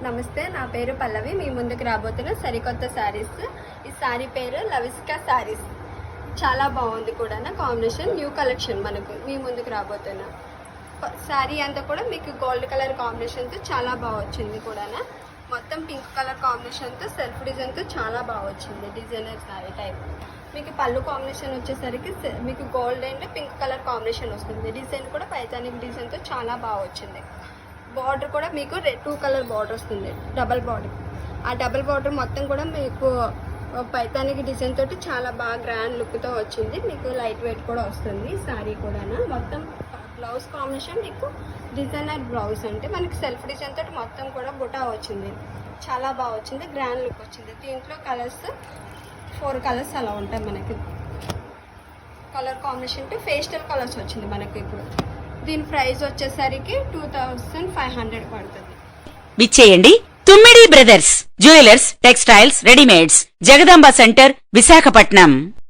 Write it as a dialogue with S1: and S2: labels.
S1: నమస్తే, నా పేరు పల్లవి. మీ ముందుకు రాబోతున్న సరికొత్త శారీస్. ఈ శారీ పేరు లవిస్కా శారీస్. చాలా బాగుంది కూడా, కాంబినేషన్ న్యూ కలెక్షన్ మనకు మీ ముందుకు రాబోతున్న శారీ అంతా కూడా మీకు గోల్డ్ కలర్ కాంబినేషన్తో చాలా బాగా వచ్చింది కూడా. మొత్తం పింక్ కలర్ కాంబినేషన్తో సెల్ఫ్ డిజైన్తో చాలా బాగా వచ్చింది. Designer sari type. మీకు పళ్ళు కాంబినేషన్ వచ్చేసరికి మీకు gold and pink colour combination వస్తుంది. డిజైన్ కూడా పైతానిక్ డిజైన్తో చాలా బాగా వచ్చింది. బార్డర్ కూడా మీకు 2 కలర్ బార్డర్ వస్తుంది, డబల్ బార్డర్. ఆ డబల్ బార్డర్ మొత్తం కూడా మీకు పైతానిక్ డిజైన్ తోటి చాలా బాగా గ్రాండ్ లుక్తో వచ్చింది. మీకు లైట్ వెయిట్ కూడా వస్తుంది శారీ కూడా. మొత్తం బ్లౌజ్ కాంబినేషన్ మీకు డిజైనర్ బ్లౌజ్, అంటే మనకి సెల్ఫ్ డిజైన్ తోటి మొత్తం కూడా బుటా వచ్చింది. చాలా బాగా వచ్చింది, గ్రాండ్ లుక్ వచ్చింది. దీంట్లో కలర్స్ 4 కలర్స్ అలా ఉంటాయి మనకి. కలర్ కాంబినేషన్ పేస్టల్ కలర్స్ వచ్చింది మనకి. ఇప్పుడు దీని ప్రైస్ వచ్చేసరికి 2500 పడుతుంది.
S2: విచ్చేయండి Tummidi brothers jewellers, textiles, readymades, Jagadamba centre, Visakhapatnam.